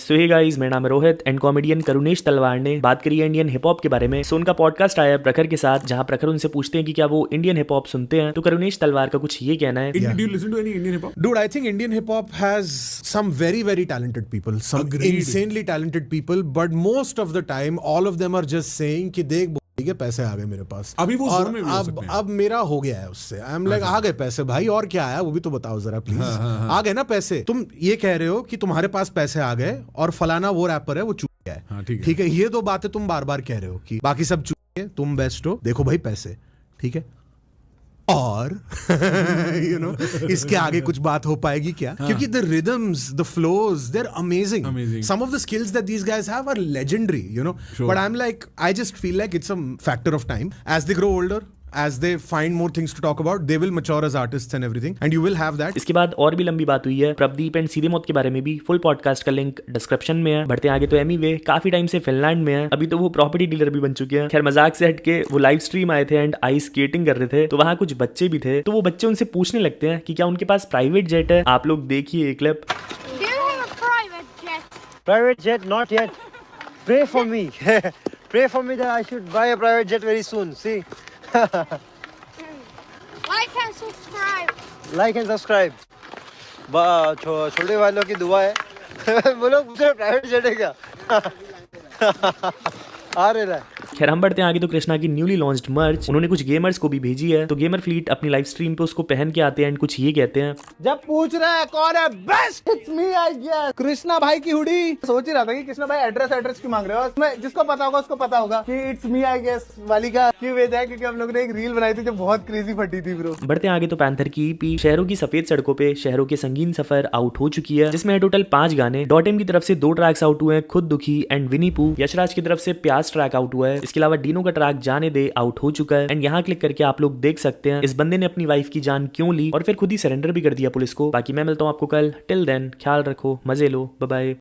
सो hey guys, मेरा नाम है रोहित एंड कॉमेडियन करुणेश तलवार ने बात करी है इंडियन हिप हॉप के बारे में। सो उनका पॉडकास्ट आया है प्रखर के साथ, जहां प्रखर उनसे पूछते हैं कि क्या वो इंडियन हिप हॉप सुनते हैं। तो करुणेश तलवार का कुछ ये कहना है। Do you listen to any Indian hip hop? Dude, I think Indian hip hop has some very, very talented people, some Agreed. insanely talented people, but most of the time, all of them are just saying कि देख के पैसे आ गए मेरे पास। अभी वो और zone में भी हो सकते हैं। अब मेरा हो गया है उससे। आई एम लाइक आ गए पैसे भाई, और क्या आया वो भी तो बताओ जरा प्लीज। आ गए ना पैसे। तुम ये कह रहे हो कि तुम्हारे पास पैसे आ गए और फलाना वो रैपर है वो चूक गया है। ठीक है, ये दो बातें तुम बार बार कह रहे हो कि बाकी सब चूक गए, तुम बेस्ट हो, देखो भाई पैसे। ठीक है, और इसके आगे कुछ बात हो पाएगी क्या? क्योंकि the rhythms, the flows, they are amazing. Some of the skills that these guys have are legendary, but I am like, I just feel like it's a factor of time. As they grow older, as they find more things to talk about, they will mature as artists and everything, and you will have that. इसके बाद और भी लंबी बात हुई है Pradeep and सीधे मौत के बारे में भी। फुल पॉडकास्ट का लिंक डिस्क्रिप्शन में है। बढ़ते आगे तो एमीवे काफी टाइम से फिनलैंड में है, अभी तो वो प्रॉपर्टी डीलर भी बन चुके हैं। खैर मजाक से हटके वो लाइव स्ट्रीम आए थे एंड आइस स्केटिंग कर रहे थे, तो वहाँ कुछ बच्चे भी थे। तो वो बच्चे उनसे पूछने लगते हैं कि क्या उनके पास प्राइवेट जेट है। आप लोग देखिए एक clip. Private jet, not yet. Pray for me. Pray for me that I should buy a private jet very soon. See. Like and subscribe. Like and subscribe. छोटे वालों की दुआ है। बोलो मुझे प्राइवेट जेट है क्या? आ रहा है। खैर हम बढ़ते हैं आगे तो कृष्णा की न्यूली लॉन्च्ड मर्च उन्होंने कुछ गेमर्स को भी भेजी है। तो गेमर फ्लीट अपनी लाइव स्ट्रीम पे उसको पहन के आते हैं एंड कुछ ये कहते हैं। जब पूछ रहे हैं कौन है best, it's me I guess. Krishna भाई की हुडी। सोच ही रहा था कि कृष्णा भाई एड्रेस क्यों मांग रहे हो। उसमें जिसको पता होगा उसको पता होगा कि इट्स मी आई गेस वाली का क्यों भेजा है, क्योंकि हम लोग ने एक रील बनाई थी जो बहुत क्रेजी फटी थी ब्रो। बढ़ते हैं आगे तो पैंथर की ईपी शहरों की सफेद सड़कों पे शहरों के संगीन सफर आउट हो चुकी है, जिसमें टोटल 5 गाने। डॉट एम की तरफ से 2 ट्रैक्स आउट हुए हैं, खुद दुखी एंड विनी पू। यशराज की तरफ से प्यास ट्रैक आउट हुआ है। इसके अलावा डीनो का ट्रैक जाने दे आउट हो चुका है एंड यहाँ क्लिक करके आप लोग देख सकते हैं इस बंदे ने अपनी वाइफ की जान क्यों ली और फिर खुद ही सरेंडर भी कर दिया पुलिस को। बाकी मैं मिलता हूँ आपको कल। टिल देन ख्याल रखो, मजे लो, बाय बाय।